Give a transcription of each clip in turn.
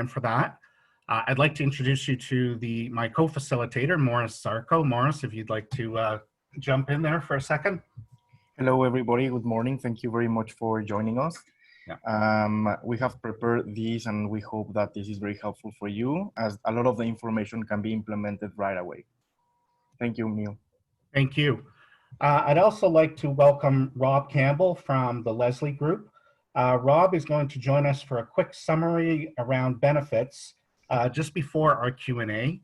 time for that. I'd like to introduce you to my co-facilitator, Morris Sarko. Morris, if you'd like to jump in there for a second. Hello, everybody. Good morning. Thank you very much for joining us. Yeah. We have prepared this, and we hope that this is very helpful for you, as a lot of the information can be implemented right away. Thank you, Neil. Thank you. I'd also like to welcome Rob Campbell from the Leslie Group. Rob is going to join us for a quick summary around benefits just before our Q&A.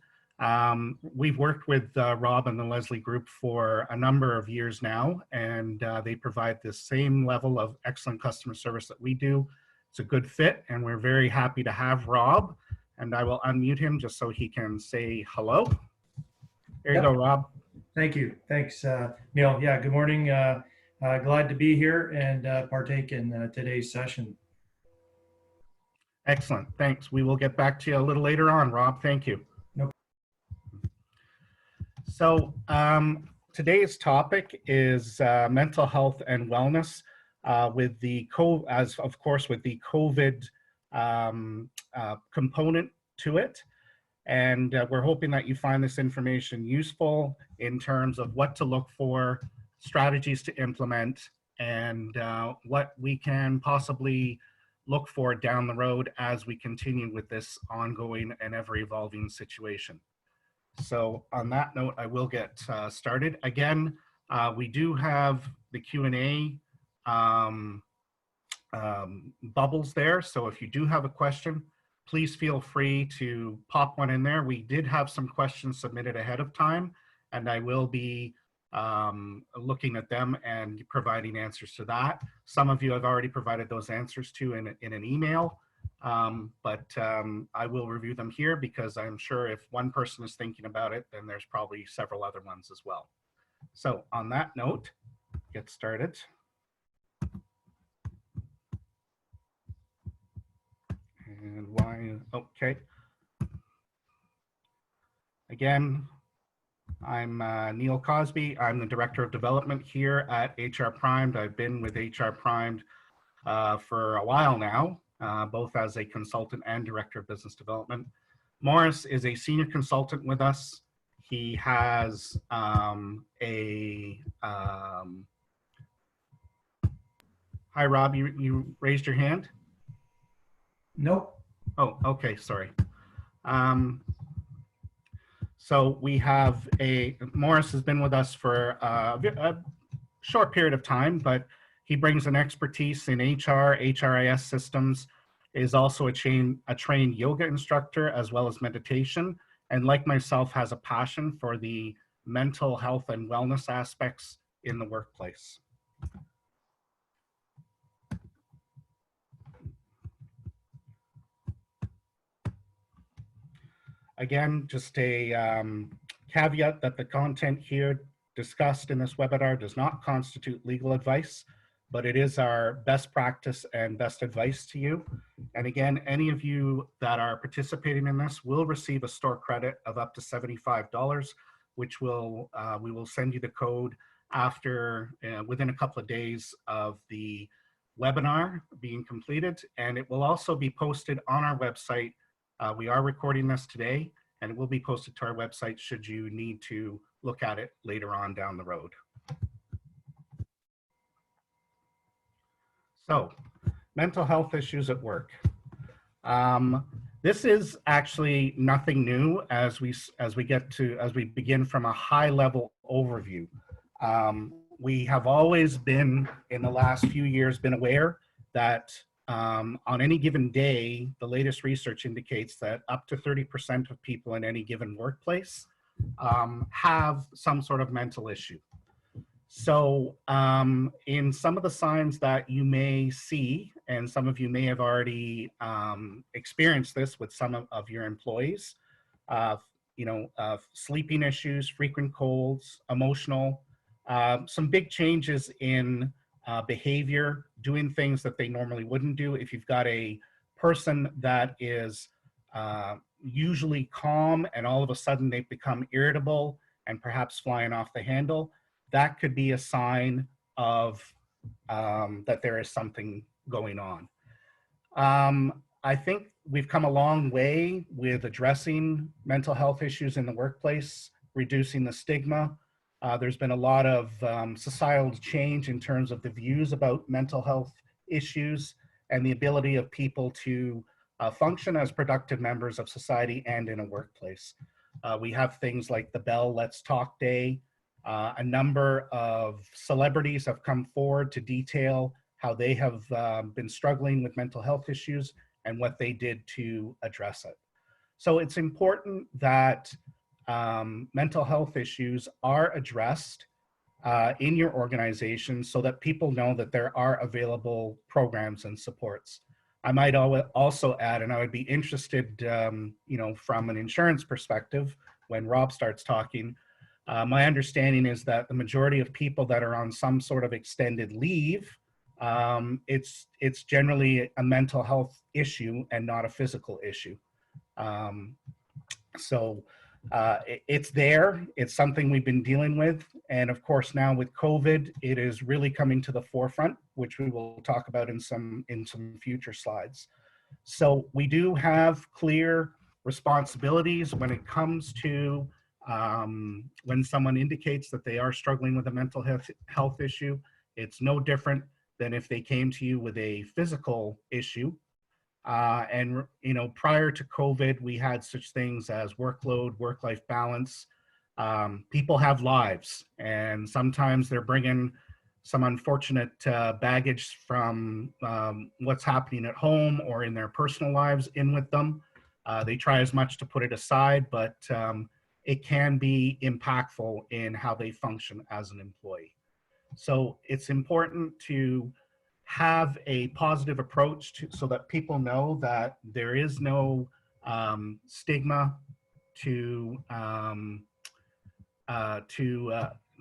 We've worked with Rob and the Leslie Group for a number of years now, and they provide the same level of excellent customer service that we do. It's a good fit, and we're very happy to have Rob. And I will unmute him just so he can say hello. There you go, Rob. Thank you. Thanks, Neil. Yeah, good morning. Glad to be here and partake in today's session. Excellent. Thanks. We will get back to you a little later on, Rob. Thank you. No. So today's topic is mental health and wellness with the COVID component to it. And we're hoping that you find this information useful in terms of what to look for, strategies to implement, and what we can possibly look for down the road as we continue with this ongoing and ever-evolving situation. So on that note, I will get started. Again, we do have the Q&A bubbles there. So if you do have a question, please feel free to pop one in there. We did have some questions submitted ahead of time, and I will be looking at them and providing answers to that. Some of you have already provided those answers to in an email, but I will review them here because I'm sure if one person is thinking about it, then there's probably several other ones as well. So on that note, get started. And why, okay. Again, I'm Neil Cosby. I'm the Director of Development here at HR Primed. I've been with HR Primed for a while now, both as a consultant and Director of Business Development. Morris is a senior consultant with us. He has hi Rob, you raised your hand? Nope. Oh, okay, sorry. So we have Morris has been with us for a short period of time, but he brings an expertise in HR, HRIS systems, is also a trained yoga instructor as well as meditation, and like myself has a passion for the mental health and wellness aspects in the workplace. Again, just a caveat that the content here discussed in this webinar does not constitute legal advice, but it is our best practice and best advice to you. And again, any of you that are participating in this will receive a store credit of up to $75, which we will send you the code after within a couple of days of the webinar being completed, and it will also be posted on our website. We are recording this today, and it will be posted to our website should you need to look at it later on down the road. So, mental health issues at work. This is actually nothing new as we begin from a high-level overview. We have always been, in the last few years, been aware that on any given day, the latest research indicates that up to 30% of people in any given workplace have some sort of mental issue. So in some of the signs that you may see, and some of you may have already experienced this with some of your employees, sleeping issues, frequent colds, emotional, some big changes in behavior, doing things that they normally wouldn't do. If you've got a person that is usually calm and all of a sudden they've become irritable and perhaps flying off the handle, that could be a sign of that there is something going on. I think we've come a long way with addressing mental health issues in the workplace, reducing the stigma. There's been a lot of societal change in terms of the views about mental health issues and the ability of people to function as productive members of society and in a workplace. We have things like the Bell Let's Talk Day. A number of celebrities have come forward to detail how they have been struggling with mental health issues and what they did to address it. So it's important that mental health issues are addressed in your organization so that people know that there are available programs and supports. I might also add, and I would be interested, from an insurance perspective, when Rob starts talking, my understanding is that the majority of people that are on some sort of extended leave, it's generally a mental health issue and not a physical issue. It's there. It's something we've been dealing with. And of course, now with COVID, it is really coming to the forefront, which we will talk about in some future slides. So we do have clear responsibilities when it comes to when someone indicates that they are struggling with a mental health issue. It's no different than if they came to you with a physical issue. And prior to COVID, we had such things as workload, work-life balance. People have lives, and sometimes they're bringing some unfortunate baggage from what's happening at home or in their personal lives in with them. They try as much to put it aside, but it can be impactful in how they function as an employee. So it's important to have a positive approach so that people know that there is no stigma to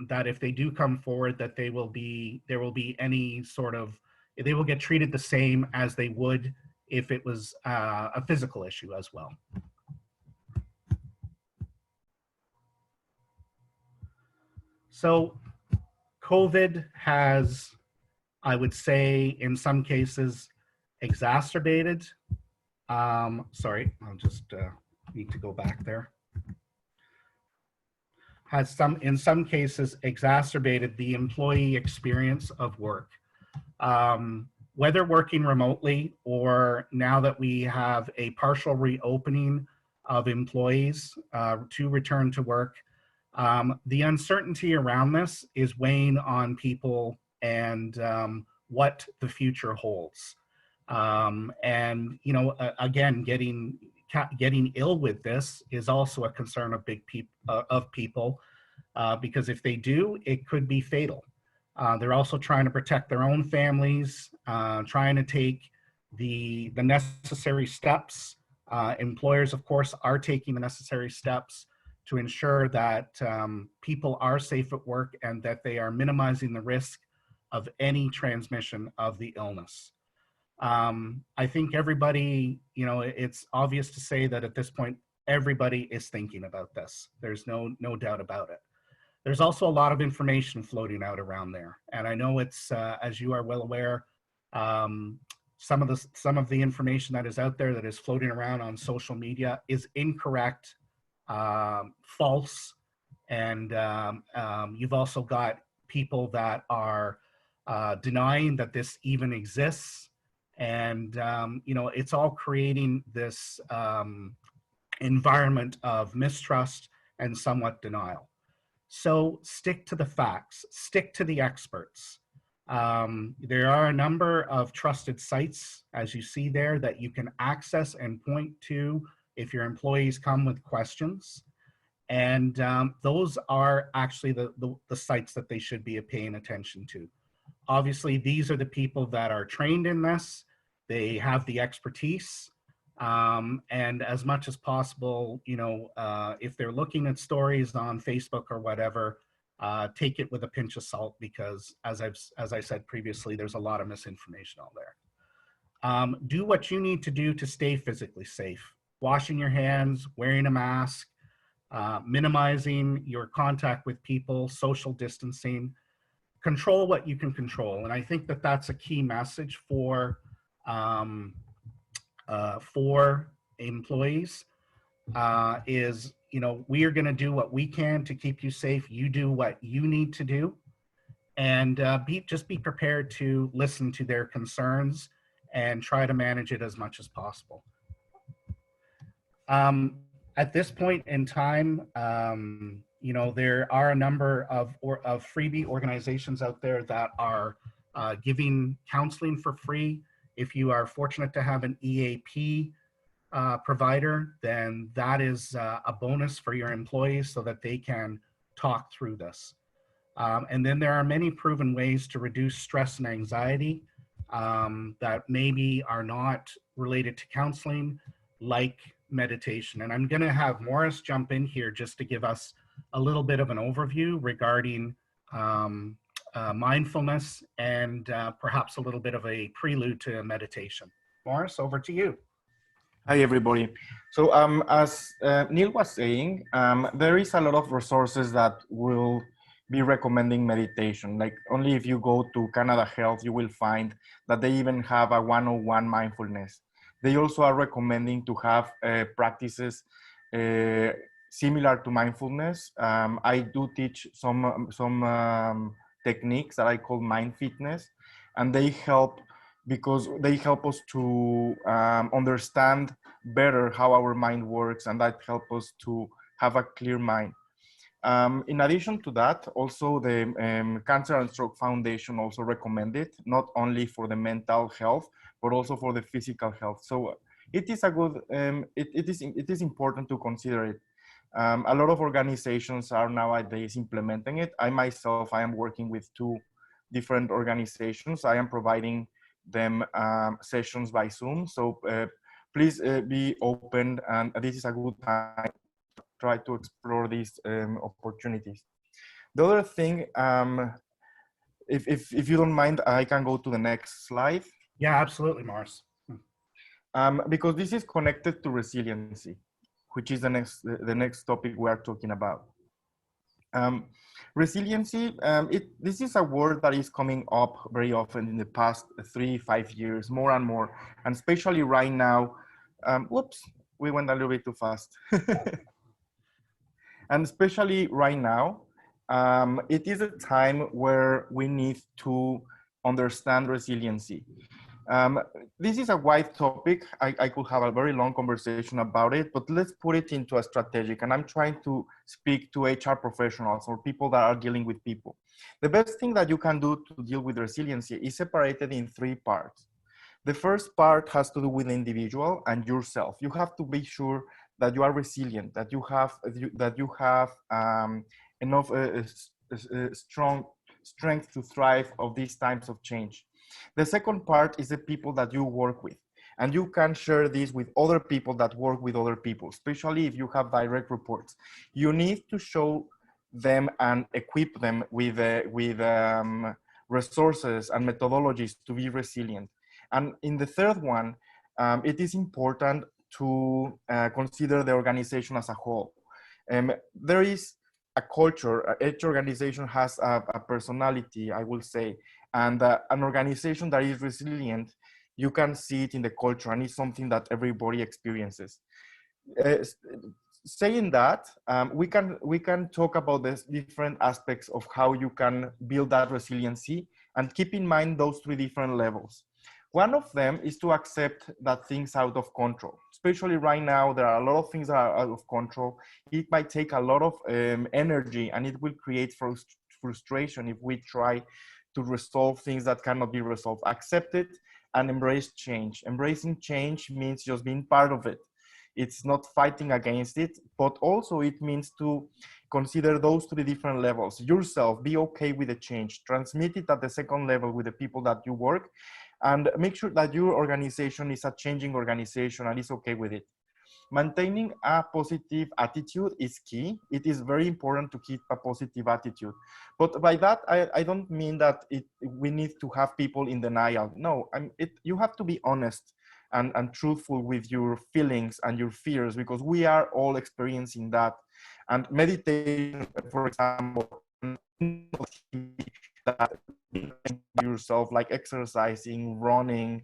that if they do come forward, that there will be any sort of, they will get treated the same as they would if it was a physical issue as well. So COVID has, I would say, in some cases, exacerbated. Sorry, I'll just need to go back there. Has in some cases, exacerbated the employee experience of work. Whether working remotely or now that we have a partial reopening of employees to return to work, the uncertainty around this is weighing on people and what the future holds. And again, getting ill with this is also a concern of people because if they do, it could be fatal. They're also trying to protect their own families, trying to take the necessary steps. Employers, of course, are taking the necessary steps to ensure that people are safe at work and that they are minimizing the risk of any transmission of the illness. I think everybody, it's obvious to say that at this point, everybody is thinking about this. There's no doubt about it. There's also a lot of information floating out around there. And I know it's, as you are well aware, some of the information that is out there that is floating around on social media is incorrect, false, and you've also got people that are denying that this even exists. And, it's all creating this environment of mistrust and somewhat denial. So stick to the facts, stick to the experts. There are a number of trusted sites, as you see there, that you can access and point to if your employees come with questions. And those are actually the sites that they should be paying attention to. Obviously, these are the people that are trained in this. They have the expertise. And as much as possible, if they're looking at stories on Facebook or whatever, take it with a pinch of salt because as I said previously, there's a lot of misinformation out there. Do what you need to do to stay physically safe. Washing your hands, wearing a mask, minimizing your contact with people, social distancing, control what you can control. And I think that that's a key message for for employees is, we are going to do what we can to keep you safe. You do what you need to do, and just be prepared to listen to their concerns and try to manage it as much as possible. At this point in time, there are a number of freebie organizations out there that are giving counseling for free. If you are fortunate to have an EAP provider, then that is a bonus for your employees so that they can talk through this. And then there are many proven ways to reduce stress and anxiety that maybe are not related to counseling, like meditation. And I'm going to have Morris jump in here just to give us a little bit of an overview regarding mindfulness and perhaps a little bit of a prelude to meditation. Morris, over to you. Hi, everybody. So as Neil was saying, there is a lot of resources that will be recommending meditation. Like only if you go to Canada Health, you will find that they even have a 101 mindfulness. They also are recommending to have practices similar to mindfulness. I do teach some techniques that I call mind fitness, and they help because they help us to understand better how our mind works, and that helps us to have a clear mind. In addition to that, also the Cancer and Stroke Foundation also recommend it, not only for the mental health, but also for the physical health. So it is a good, it is important to consider it. A lot of organizations are nowadays implementing it. I myself, I am working with 2 different organizations. I am providing them sessions by Zoom. So please be open, and this is a good time to try to explore these opportunities. The other thing, if you don't mind, I can go to the next slide. Yeah, absolutely, Morris. Because this is connected to resiliency, which is the next topic we are talking about. Resiliency, this is a word that is coming up very often in the past 3-5 years, more and more, and especially right now. Whoops, we went a little bit too fast. And especially right now, it is a time where we need to understand resiliency. This is a wide topic. I could have a very long conversation about it, but let's put it into a strategic. And I'm trying to speak to HR professionals or people that are dealing with people. The best thing that you can do to deal with resiliency is separated in 3 parts. The first part has to do with the individual and yourself. You have to be sure that you are resilient, that you have enough strong strength to thrive of these times of change. The second part is the people that you work with. And you can share this with other people that work with other people, especially if you have direct reports. You need to show them and equip them with resources and methodologies to be resilient. And in the third one, it is important to consider the organization as a whole. There is a culture, each organization has a personality, I will say, and an organization that is resilient, you can see it in the culture, and it's something that everybody experiences. Saying that, we can talk about the different aspects of how you can build that resiliency, and keep in mind those 3 different levels. One of them is to accept that things are out of control. Especially right now, there are a lot of things that are out of control. It might take a lot of energy, and it will create frustration if we try to resolve things that cannot be resolved. Accept it and embrace change. Embracing change means just being part of it. It's not fighting against it, but also it means to consider those 3 different levels. Yourself, be okay with the change. Transmit it at the second level with the people that you work, and make sure that your organization is a changing organization and is okay with it. Maintaining a positive attitude is key. It is very important to keep a positive attitude. But by that, I don't mean that we need to have people in denial. No, you have to be honest and truthful with your feelings and your fears, because we are all experiencing that. And meditation, for example, that yourself, like exercising, running,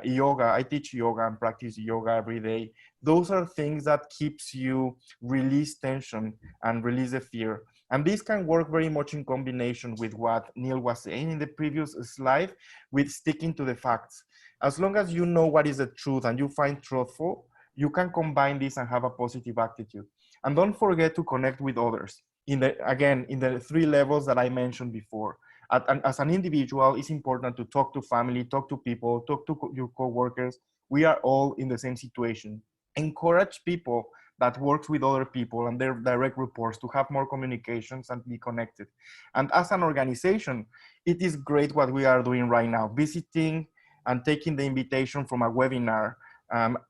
yoga. I teach yoga and practice yoga every day. Those are things that keeps you release tension and release the fear. And this can work very much in combination with what Neil was saying in the previous slide, with sticking to the facts. As long as you know what is the truth and you find truthful, you can combine this and have a positive attitude. And don't forget to connect with others. In the 3 levels that I mentioned before. As an individual, it's important to talk to family, talk to people, talk to your coworkers. We are all in the same situation. Encourage people that works with other people and their direct reports to have more communications and be connected. And as an organization, it is great what we are doing right now, visiting and taking the invitation from a webinar.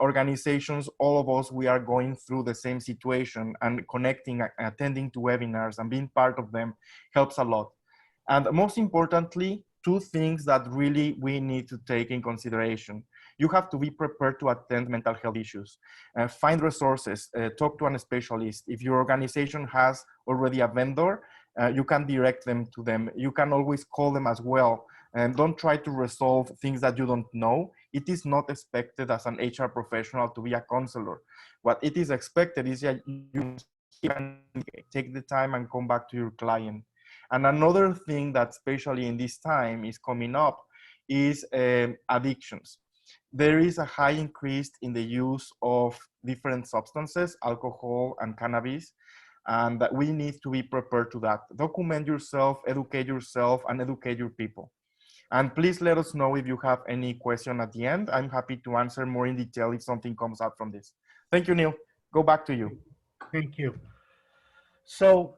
Organizations, all of us, we are going through the same situation, and connecting, attending to webinars and being part of them helps a lot. And most importantly, 2 things that really we need to take in consideration. You have to be prepared to attend mental health issues. Find resources, talk to a specialist. If your organization has already a vendor, you can direct them to them. You can always call them as well. And don't try to resolve things that you don't know. It is not expected as an HR professional to be a counselor. What it is expected is that you can take the time and come back to your client. And another thing that, especially in this time, is coming up is addictions. There is a high increase in the use of different substances, alcohol and cannabis, and that we need to be prepared to that. Document yourself, and educate your people. And please let us know if you have any question at the end. I'm happy to answer more in detail if something comes up from this. Thank you, Neil. Go back to you. Thank you. So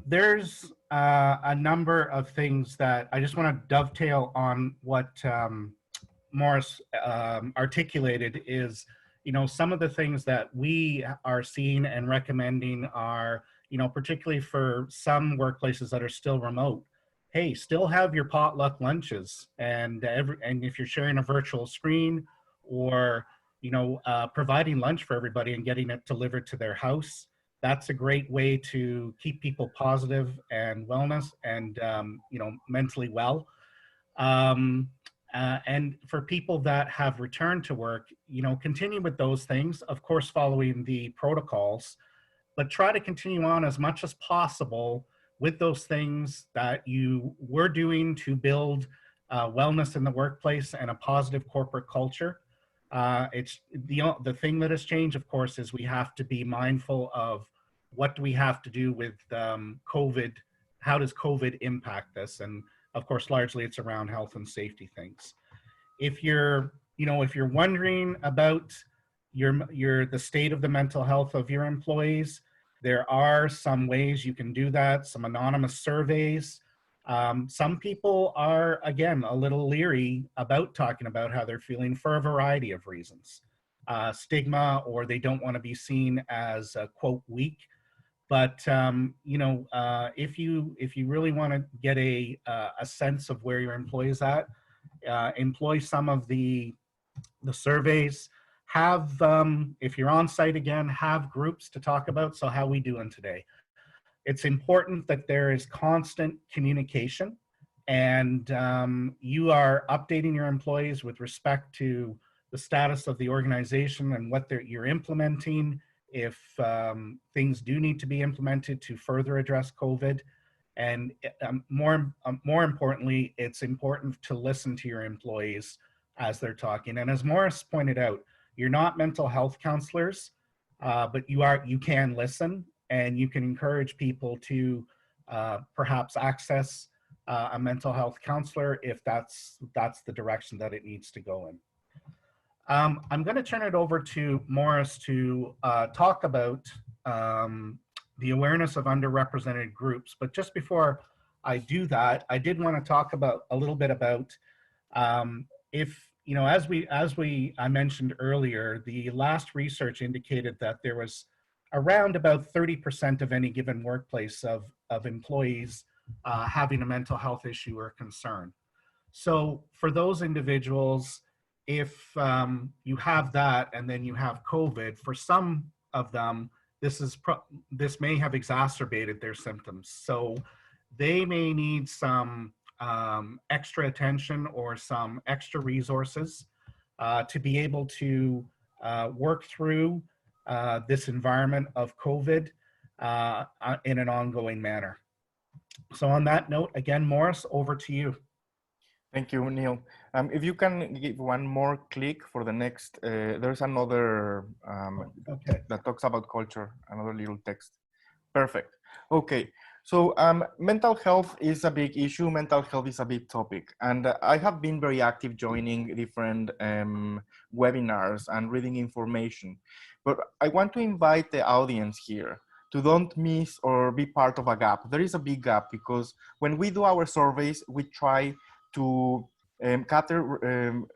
there's a number of things that I just want to dovetail on what Morris articulated is, some of the things that we are seeing and recommending are, particularly for some workplaces that are still remote. Hey, still have your potluck lunches, and if you're sharing a virtual screen, or providing lunch for everybody and getting it delivered to their house, that's a great way to keep people positive and wellness and mentally well. And for people that have returned to work, continue with those things, of course, following the protocols, but try to continue on as much as possible with those things that you were doing to build wellness in the workplace and a positive corporate culture. It's the thing that has changed, of course, is we have to be mindful of what do we have to do with COVID. How does COVID impact this? And of course, largely it's around health and safety things. If you're wondering about the state of the mental health of your employees, there are some ways you can do that, some anonymous surveys. Some people are, again, a little leery about talking about how they're feeling for a variety of reasons. Stigma, or they don't want to be seen as, quote, weak. But if you really want to get a sense of where your employees at, employ some of the surveys. Have if you're on site again, have groups to talk about. So how we doing today? It's important that there is constant communication, and you are updating your employees with respect to the status of the organization and what you're implementing. If things do need to be implemented to further address COVID. And more importantly, it's important to listen to your employees as they're talking. And as Morris pointed out, you're not mental health counselors, but you can listen, and you can encourage people to perhaps access a mental health counselor if that's the direction that it needs to go in. I'm going to turn it over to Morris to talk about the awareness of underrepresented groups. But just before I do that, I did want to talk about a little bit about if, I mentioned earlier, the last research indicated that there was around about 30% of any given workplace of employees having a mental health issue or concern. So for those individuals, if you have that and then you have COVID, for some of them, this may have exacerbated their symptoms. So they may need some extra attention or some extra resources to be able to work through this environment of COVID in an ongoing manner. So on that note, again, Morris, over to you. Thank you, Neil. If you can give one more click for the next, there's another Okay. that talks about culture, another little text. Perfect. Okay. So mental health is a big issue. Mental health is a big topic. And I have been very active joining different webinars and reading information. But I want to invite the audience here to don't miss or be part of a gap. There is a big gap because when we do our surveys, we try to gather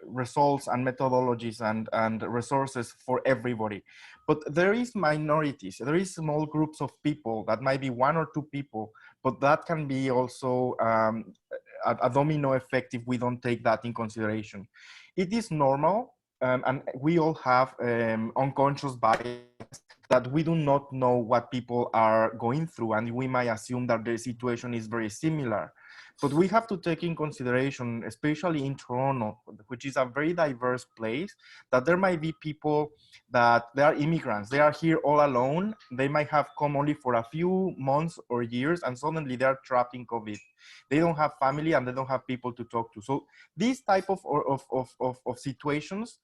results and methodologies and resources for everybody. But there is minorities, there is small groups of people that might be 1 or 2 people, but that can be also a domino effect if we don't take that in consideration. It is normal, and we all have unconscious bias that we do not know what people are going through, and we might assume that their situation is very similar. But we have to take in consideration, especially in Toronto, which is a very diverse place, that there might be people that they are immigrants. They are here all alone. They might have come only for a few months or years, and suddenly they are trapped in COVID. They don't have family and they don't have people to talk to. So these type of situations,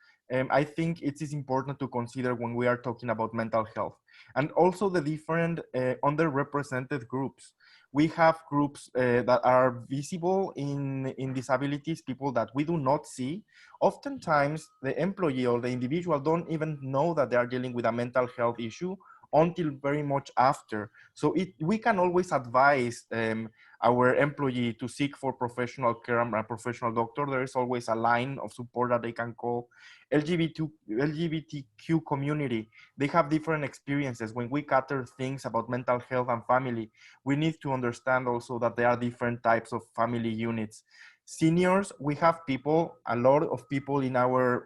I think it is important to consider when we are talking about mental health. And also the different underrepresented groups. We have groups that are visible in disabilities, people that we do not see. Oftentimes, the employee or the individual don't even know that they are dealing with a mental health issue until very much after. So we can always advise our employee to seek for professional care and a professional doctor. There is always a line of support that they can call. LGBTQ community, they have different experiences. When we cater things about mental health and family, we need to understand also that there are different types of family units. Seniors, we have people, a lot of people in our,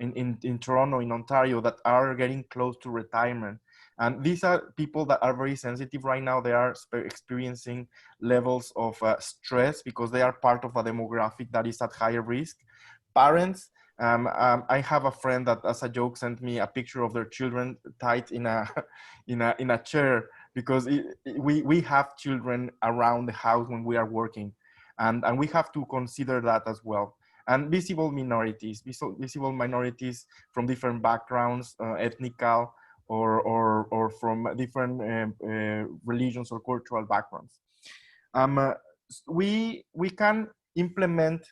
in Toronto, in Ontario, that are getting close to retirement. And these are people that are very sensitive right now. They are experiencing levels of stress because they are part of a demographic that is at higher risk. Parents, I have a friend that, as a joke, sent me a picture of their children tied in a in a chair because we have children around the house when we are working, and we have to consider that as well. And visible minorities from different backgrounds, ethnical or from different religions or cultural backgrounds. We can implement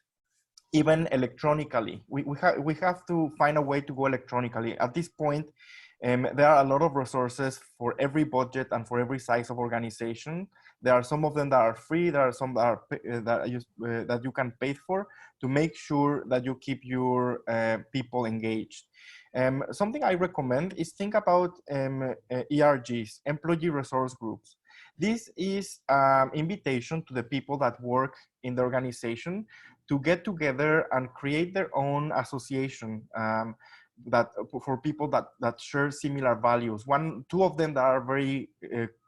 even electronically. We have to find a way to go electronically. At this point, there are a lot of resources for every budget and for every size of organization. There are some of them that are free. There are some that are that you can pay for to make sure that you keep your people engaged. Something I recommend is think about ERGs, employee resource groups. This is an invitation to the people that work in the organization to get together and create their own association that for people that share similar values. Two of them that are very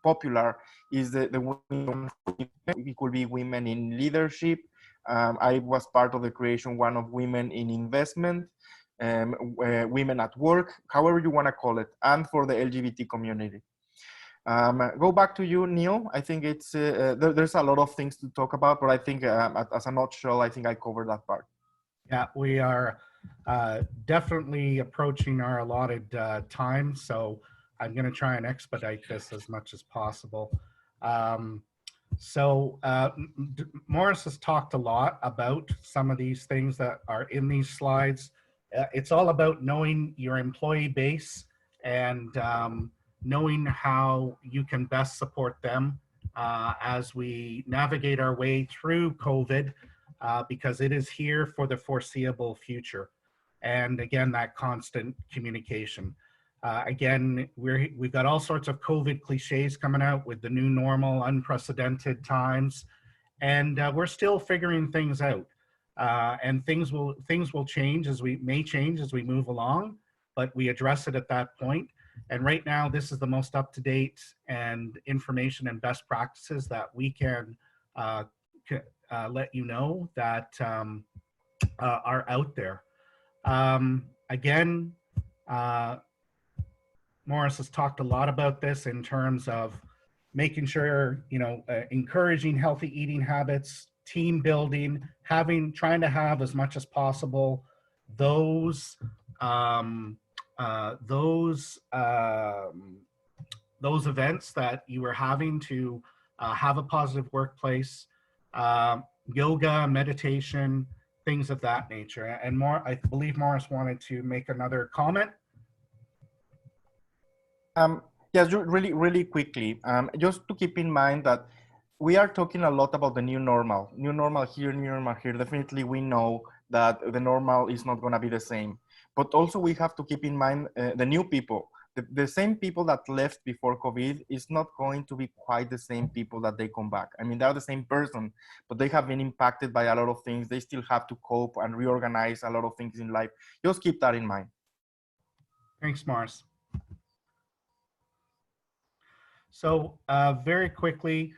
popular is the women. It could be women in leadership. I was part of the creation one of women in investment, women at work, however you want to call it, and for the LGBT community. Go back to you, Neil. I think it's there's a lot of things to talk about, but I think as a nutshell, I think I covered that part. Yeah, we are definitely approaching our allotted time, so I'm going to try and expedite this as much as possible. Morris has talked a lot about some of these things that are in these slides. It's all about knowing your employee base and knowing how you can best support them as we navigate our way through COVID, because it is here for the foreseeable future. And again, that constant communication. Again, we've got all sorts of COVID cliches coming out with the new normal, unprecedented times, and we're still figuring things out. And things will change as we move along, but we address it at that point. And right now, this is the most up-to-date and information and best practices that we can let you know that are out there. Again, Morris has talked a lot about this in terms of making sure, encouraging healthy eating habits, team building, trying to have as much as possible those um, those events that you are having to have a positive workplace, yoga, meditation, things of that nature. And more, I believe Morris wanted to make another comment. Yes, really, really quickly, just to keep in mind that we are talking a lot about the new normal here, new normal here. Definitely, we know that the normal is not going to be the same. But also, we have to keep in mind the new people. The same people that left before COVID is not going to be quite the same people that they come back. I mean, they're the same person, but they have been impacted by a lot of things. They still have to cope and reorganize a lot of things in life. Just keep that in mind. Thanks, Morris. So very quickly,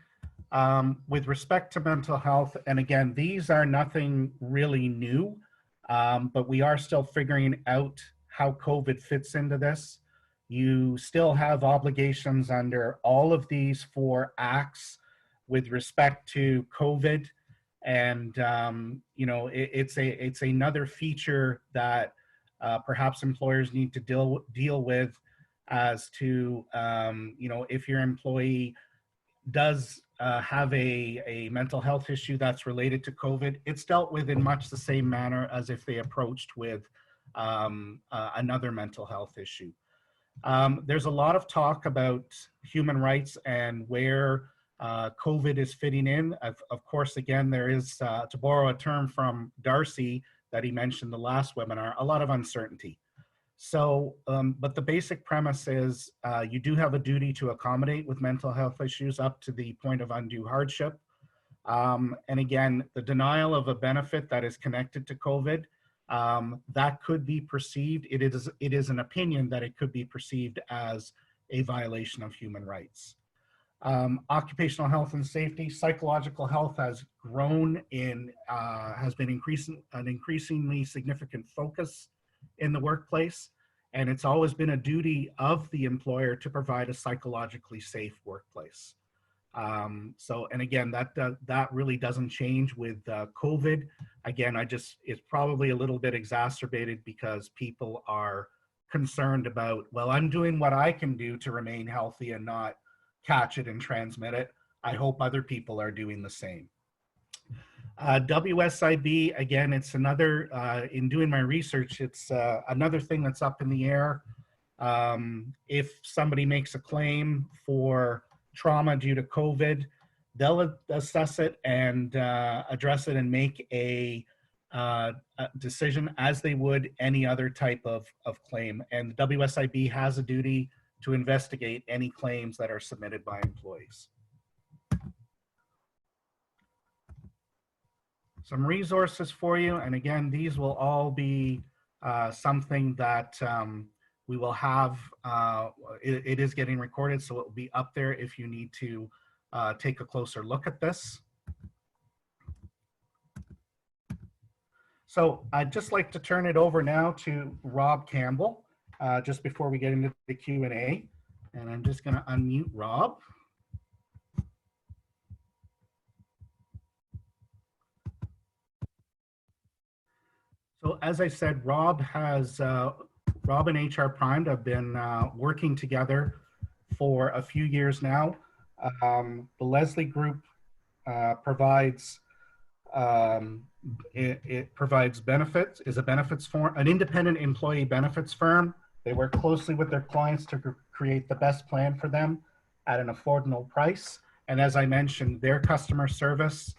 with respect to mental health, and again, these are nothing really new, but we are still figuring out how COVID fits into this. You still have obligations under all of these 4 acts with respect to COVID, and it's another feature that perhaps employers need to deal with as to if your employee does have a mental health issue that's related to COVID, it's dealt with in much the same manner as if they approached with another mental health issue. There's a lot of talk about human rights and where COVID is fitting in. Of course, again, there is, to borrow a term from Darcy that he mentioned the last webinar, a lot of uncertainty. So, but the basic premise is you do have a duty to accommodate with mental health issues up to the point of undue hardship. And again, the denial of a benefit that is connected to COVID, that could be perceived, it is an opinion that it could be perceived as a violation of human rights. Occupational health and safety, psychological health has grown has been an increasingly significant focus in the workplace, and it's always been a duty of the employer to provide a psychologically safe workplace. And again, that really doesn't change with COVID. Again, it's probably a little bit exacerbated because people are concerned about, well, I'm doing what I can do to remain healthy and not catch it and transmit it. I hope other people are doing the same. WSIB, again, it's another, in doing my research, it's another thing that's up in the air. If somebody makes a claim for trauma due to COVID, they'll assess it and address it and make a decision as they would any other type of claim. And the WSIB has a duty to investigate any claims that are submitted by employees. Some resources for you, and again, these will all be something that we will have. It is getting recorded, so it will be up there if you need to take a closer look at this. So I'd just like to turn it over now to Rob Campbell, just before we get into the Q&A, and I'm just going to unmute Rob. So as I said, Rob and HR Primed have been working together for a few years now. The Leslie Group provides it provides benefits, is a benefits firm, an independent employee benefits firm. They work closely with their clients to create the best plan for them at an affordable price. And as I mentioned, their customer service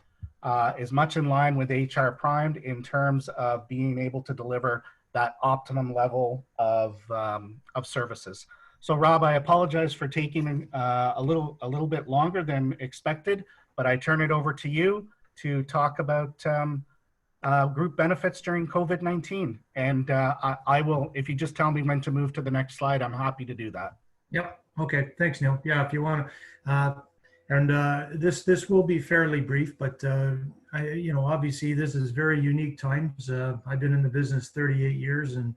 is much in line with HR Primed in terms of being able to deliver that optimum level of services. So Rob, I apologize for taking a little bit longer than expected, but I turn it over to you to talk about group benefits during COVID-19. And I will, if you just tell me when to move to the next slide, I'm happy to do that. Yep. Okay. Thanks, Neil. Yeah. If you want to, And this will be fairly brief, but obviously this is very unique times. I've been in the business 38 years and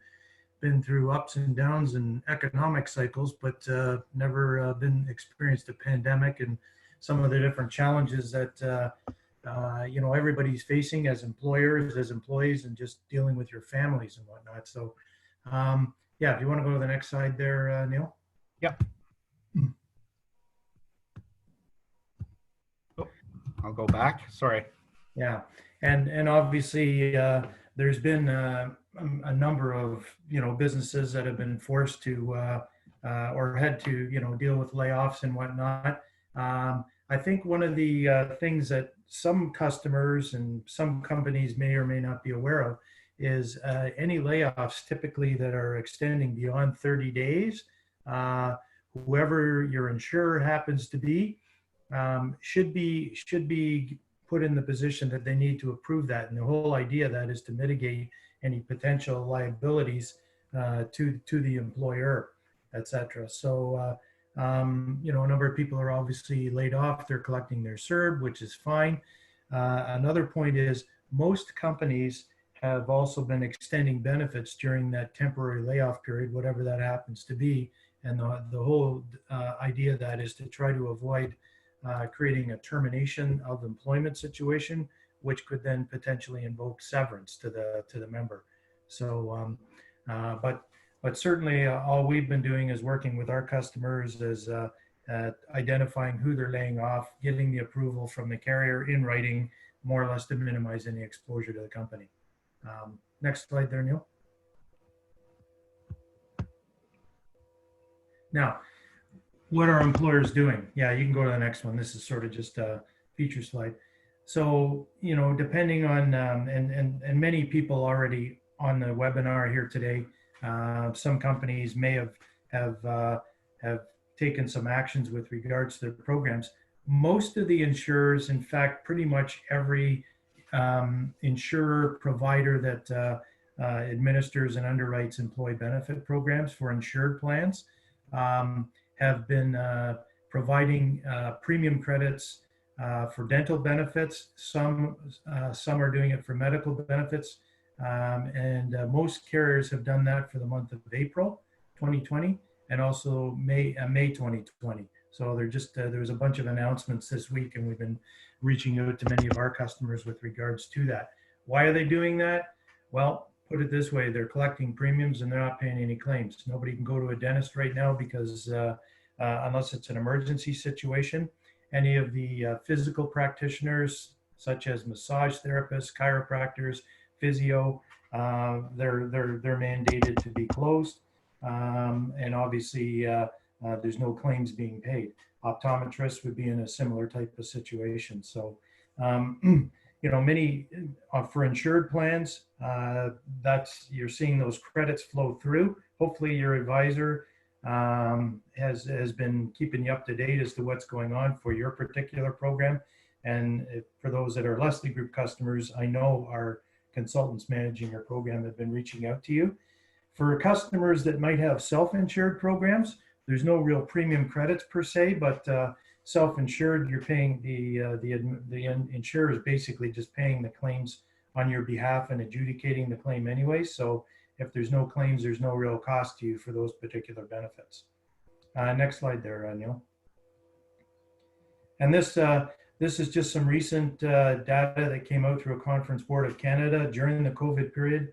been through ups and downs and economic cycles, but never been experienced a pandemic and some of the different challenges that everybody's facing as employers, as employees, and just dealing with your families and whatnot. So, yeah, if you want to go to the next slide there, Neil. Yep. Oh, I'll go back. Sorry. Yeah, and obviously there's been a number of businesses that have been forced to or had to deal with layoffs and whatnot. I think one of the things that some customers and some companies may or may not be aware of is any layoffs typically that are extending beyond 30 days. Whoever your insurer happens to be should be put in the position that they need to approve that. And the whole idea of that is to mitigate any potential liabilities to the employer, et cetera. So, a number of people are obviously laid off. They're collecting their CERB, which is fine. Another point is most companies have also been extending benefits during that temporary layoff period, whatever that happens to be. And the whole idea of that is to try to avoid creating a termination of employment situation, which could then potentially invoke severance to the member. So, but certainly all we've been doing is working with our customers is identifying who they're laying off, getting the approval from the carrier in writing, more or less to minimize any exposure to the company. Next slide there, Neil. Now, what are employers doing? Yeah, you can go to the next one. This is sort of just a feature slide. So, depending on, and many people already on the webinar here today, some companies may have taken some actions with regards to their programs. Most of the insurers, in fact, pretty much every insurer provider that administers and underwrites employee benefit programs for insured plans have been providing premium credits for dental benefits. Some are doing it for medical benefits. And most carriers have done that for the month of April 2020 and also May 2020. So there was a bunch of announcements this week, and we've been reaching out to many of our customers with regards to that. Why are they doing that? Well, put it this way, they're collecting premiums and they're not paying any claims. Nobody can go to a dentist right now because unless it's an emergency situation. Any of the physical practitioners, such as massage therapists, chiropractors, physio, they're mandated to be closed. And obviously, there's no claims being paid. Optometrists would be in a similar type of situation. So, many for insured plans, you're seeing those credits flow through. Hopefully your advisor has been keeping you up to date as to what's going on for your particular program. And for those that are Leslie Group customers, I know our consultants managing your program have been reaching out to you. For customers that might have self-insured programs, there's no real premium credits per se, but self-insured, you're paying the insurer is basically just paying the claims on your behalf and adjudicating the claim anyway. So if there's no claims, there's no real cost to you for those particular benefits. Next slide there, Neil. And this is just some recent data that came out through a Conference Board of Canada during the COVID period.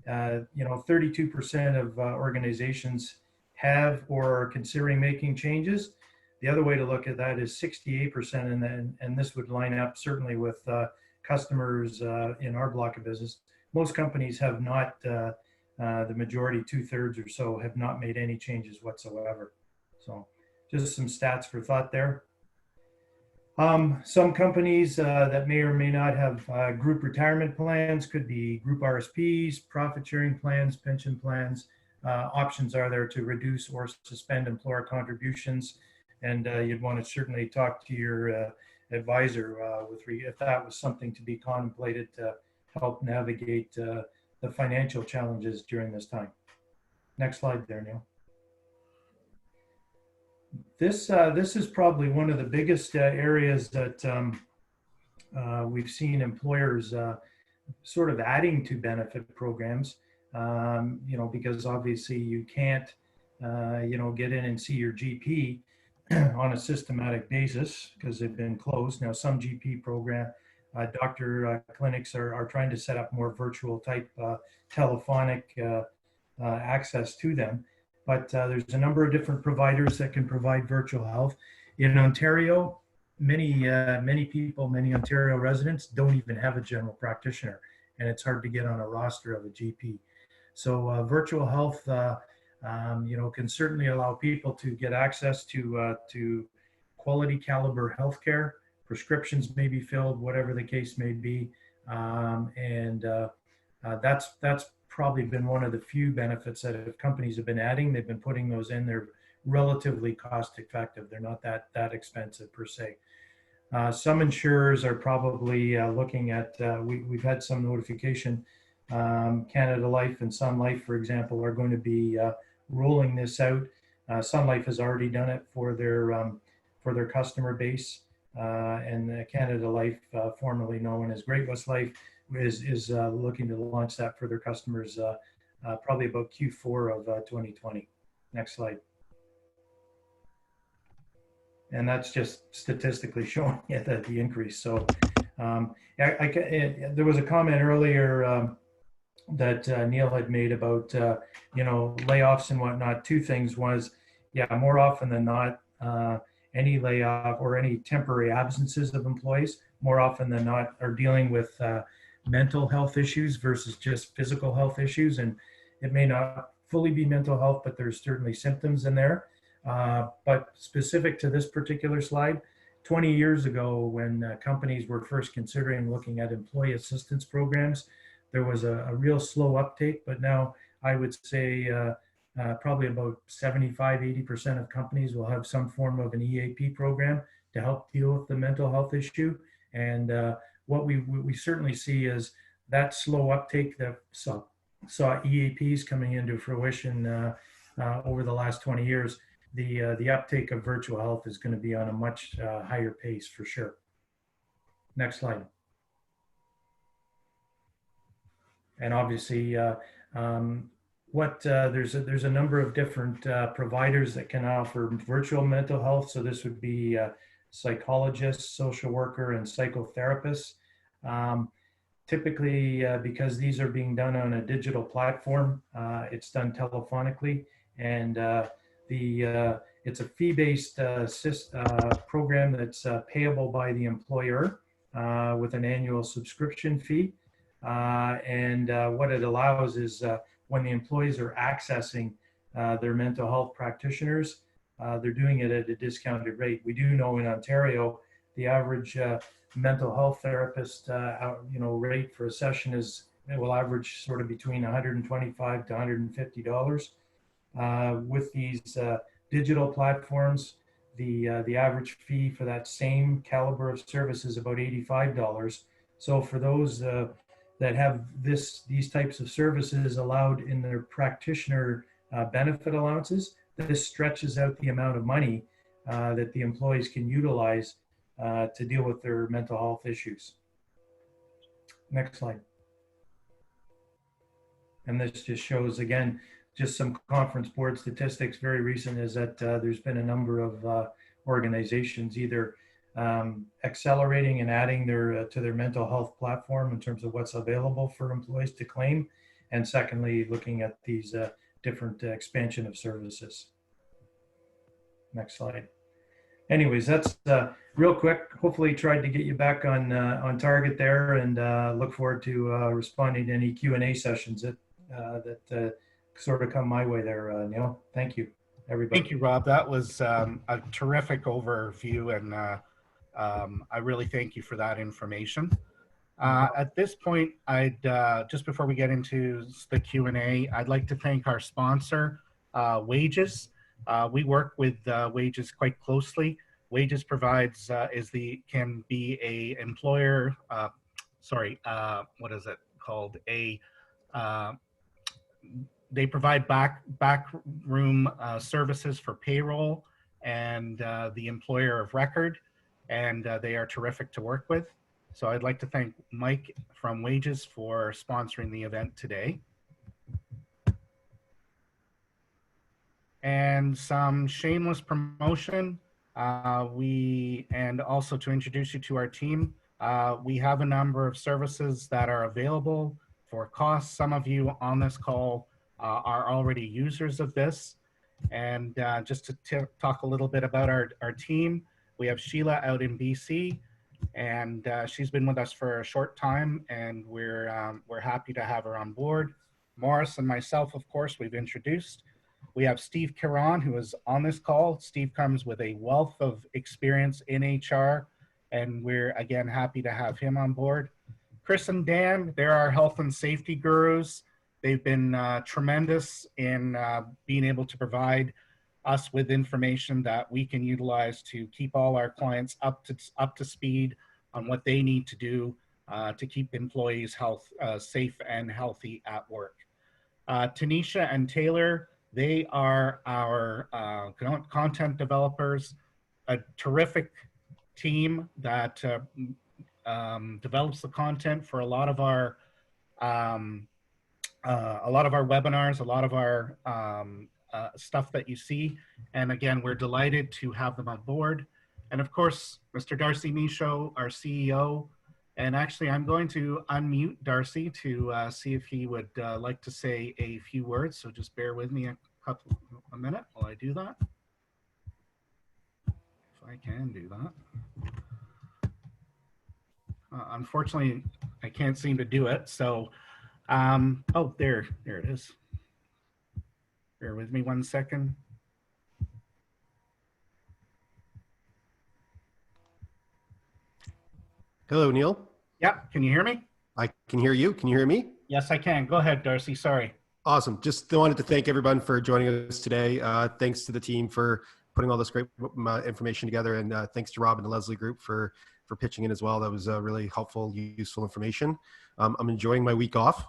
32% of organizations have or are considering making changes. The other way to look at that is 68%, and this would line up certainly with customers in our block of business. Most companies have not, the majority, 2/3 or so, have not made any changes whatsoever. So just some stats for thought there. Some companies that may or may not have group retirement plans could be group RSPs, profit sharing plans, pension plans. Options are there to reduce or suspend employer contributions. And you'd want to certainly talk to your advisor if that was something to be contemplated to help navigate the financial challenges during this time. Next slide there, Neil. This is probably one of the biggest areas that we've seen employers sort of adding to benefit programs, because obviously you can't, get in and see your GP on a systematic basis because they've been closed. Now, some GP doctor clinics are trying to set up more virtual type telephonic access to them. But there's a number of different providers that can provide virtual health. In Ontario, many people, many Ontario residents don't even have a general practitioner, and it's hard to get on a roster of a GP. So virtual health, can certainly allow people to get access to quality caliber healthcare. Prescriptions may be filled, whatever the case may be, and that's probably been one of the few benefits that companies have been adding. They've been putting those in. They're relatively cost effective. They're not that expensive per se. Some insurers are probably looking at, we've had some notification, Canada Life and Sun Life, for example, are going to be rolling this out. Sun Life has already done it for their customer base, and Canada Life, formerly known as Great West Life, is looking to launch that for their customers probably about Q4 of 2020. Next slide. And that's just statistically showing the increase. So there was a comment earlier that Neil had made about layoffs and whatnot. Two things was, more often than not, any layoff or any temporary absences of employees, more often than not, are dealing with mental health issues versus just physical health issues. And it may not fully be mental health, but there's certainly symptoms in there. But specific to this particular slide, 20 years ago, when companies were first considering looking at employee assistance programs, there was a real slow uptake. But now I would say probably about 75–80% of companies will have some form of an EAP program to help deal with the mental health issue. And what we certainly see is that slow uptake that saw EAPs coming into fruition over the last 20 years. The uptake of virtual health is going to be on a much higher pace for sure. Next slide. And obviously, there's a number of different providers that can offer virtual mental health. So this would be psychologists, social worker, and psychotherapists. Typically, because these are being done on a digital platform, it's done telephonically, and it's a fee-based program that's payable by the employer with an annual subscription fee. And what it allows is when the employees are accessing their mental health practitioners, they're doing it at a discounted rate. We do know in Ontario, the average mental health therapist rate for a session will average sort of between $125 to $150. With these digital platforms, the average fee for that same caliber of service is about $85. So for those that have these types of services allowed in their practitioner benefit allowances, this stretches out the amount of money that the employees can utilize to deal with their mental health issues. Next slide. And this just shows, again, just some conference board statistics. Very recent is that there's been a number of organizations either accelerating and adding to their mental health platform in terms of what's available for employees to claim, and secondly, looking at these different expansion of services. Next slide. Anyways, that's real quick. Hopefully tried to get you back on target there, and look forward to responding to any Q&A sessions that sort of come my way there, Neil. Thank you, everybody. Thank you, Rob. That was a terrific overview, and I really thank you for that information. At this point, I'd just before we get into the Q&A, I'd like to thank our sponsor, Wages. We work with Wages quite closely. Wages provides can be a employer. What is it called? They provide backroom services for payroll, and the employer of record, and they are terrific to work with. So I'd like to thank Mike from Wages for sponsoring the event today. And some shameless promotion. And also to introduce you to our team, we have a number of services that are available for cost. Some of you on this call are already users of this. And just to talk a little bit about our team, we have Sheila out in BC, and she's been with us for a short time, and we're happy to have her on board. Morris and myself, of course, we've introduced. We have Steve Caron, who is on this call. Steve comes with a wealth of experience in HR, and we're, again, happy to have him on board. Chris and Dan, they're our health and safety gurus. They've been tremendous in being able to provide us with information that we can utilize to keep all our clients up to speed on what they need to do to keep employees safe and healthy at work. Tanisha and Taylor, they are our content developers, a terrific team that develops the content for a lot of our webinars, a lot of our stuff that you see. And again, we're delighted to have them on board. And of course, Mr. Darcy Michaud, our CEO. And actually, I'm going to unmute Darcy to see if he would like to say a few words. So just bear with me a minute while I do that. If I can do that. Unfortunately, I can't seem to do it. So, oh, there it is. Bear with me 1 second. Hello, Neil. Yep, can you hear me? I can hear you. Can you hear me? Yes, I can. Go ahead, Darcy. Sorry. Awesome. Just wanted to thank everyone for joining us today. Thanks to the team for putting all this great information together, and thanks to Rob and the Leslie Group for pitching in as well. That was really helpful, useful information. I'm enjoying my week off.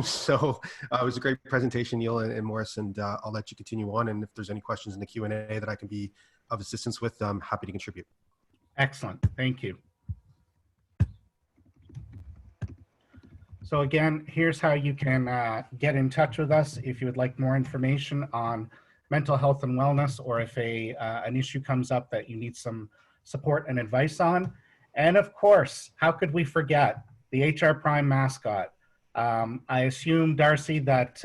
So it was a great presentation, Neil and Morris, and I'll let you continue on. And if there's any questions in the Q&A that I can be of assistance with, I'm happy to contribute. Excellent. Thank you. So again, here's how you can get in touch with us if you would like more information on mental health and wellness, or if an issue comes up that you need some support and advice on. And of course, how could we forget the HR Prime mascot? I assume, Darcy, that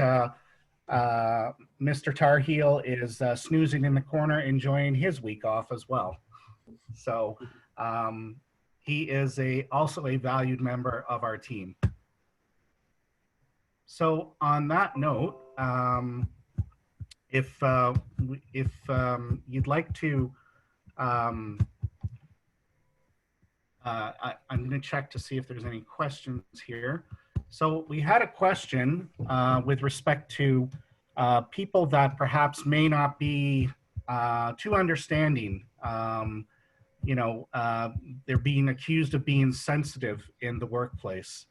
Mr. Tarheel is snoozing in the corner, enjoying his week off as well. So he is also a valued member of our team. So on that note, if you'd like to, I'm going to check to see if there's any questions here. So we had a question with respect to people that perhaps may not be too understanding. They're being accused of being sensitive in the workplace.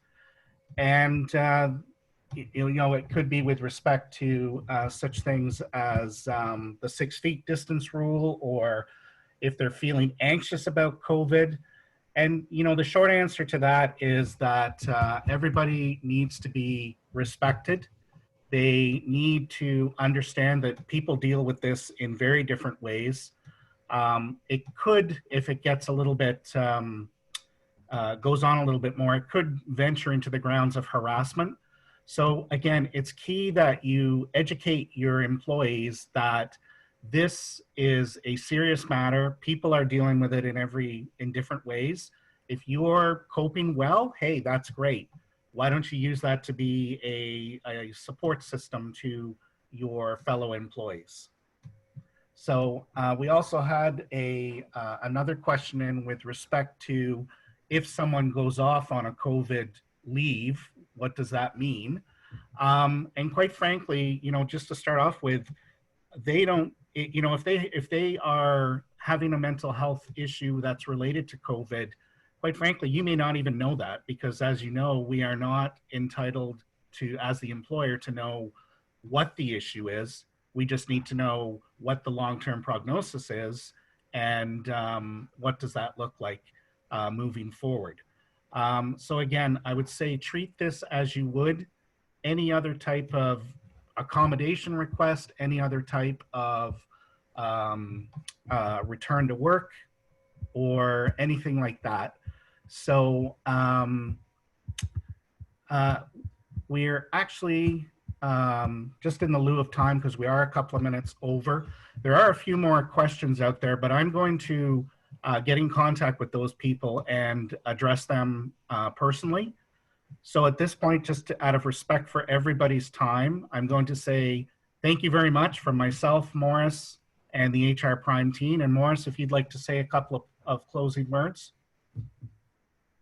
And it could be with respect to such things as the 6 feet distance rule, or if they're feeling anxious about COVID. And, the short answer to that is that everybody needs to be respected. They need to understand that people deal with this in very different ways. It could, if it gets a little bit, goes on a little bit more, it could venture into the grounds of harassment. So again, it's key that you educate your employees that this is a serious matter. People are dealing with it in different ways. If you're coping well, hey, that's great. Why don't you use that to be a support system to your fellow employees? So we also had another question in with respect to if someone goes off on a COVID leave, what does that mean? And quite frankly, just to start off with, they don't, if they are having a mental health issue that's related to COVID, quite frankly, you may not even know that, because as you know, we are not entitled to, as the employer, to know what the issue is. We just need to know what the long-term prognosis is and what does that look like moving forward. So again, I would say treat this as you would any other type of accommodation request, any other type of return to work or anything like that. So we're actually just in the lieu of time, because we are a couple of minutes over. There are a few more questions out there, but I'm going to get in contact with those people and address them personally. So at this point, just out of respect for everybody's time, I'm going to say thank you very much from myself, Morris, and the HR Prime team. And Morris, if you'd like to say a couple of closing words.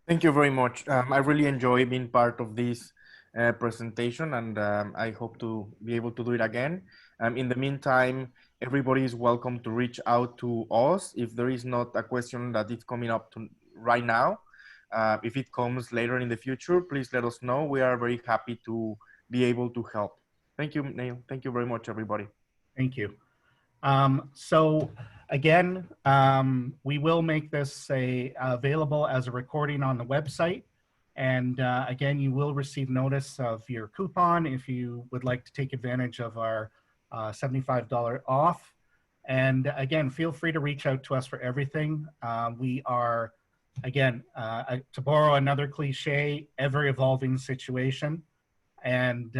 Thank you very much. I really enjoy being part of this presentation, and I hope to be able to do it again. In the meantime, everybody is welcome to reach out to us if there is not a question that is coming up to right now. If it comes later in the future, please let us know. We are very happy to be able to help. Thank you, Neil. Thank you very much, everybody. Thank you. So again, we will make this available as a recording on the website. And again, you will receive notice of your coupon if you would like to take advantage of our $75 off. And again, feel free to reach out to us for everything. We are, again, to borrow another cliche, ever evolving situation. And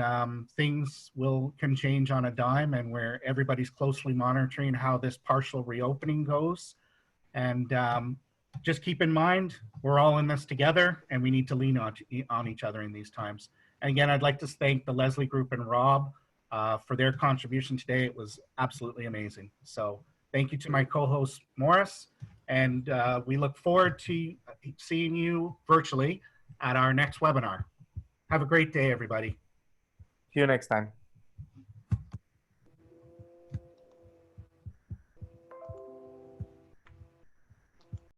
things can change on a dime, and where everybody's closely monitoring how this partial reopening goes. And just keep in mind, we're all in this together, and we need to lean on each other in these times. And again, I'd like to thank the Leslie Group and Rob for their contribution today. It was absolutely amazing. So thank you to my co-host, Morris, and we look forward to seeing you virtually at our next webinar. Have a great day, everybody. See you next time.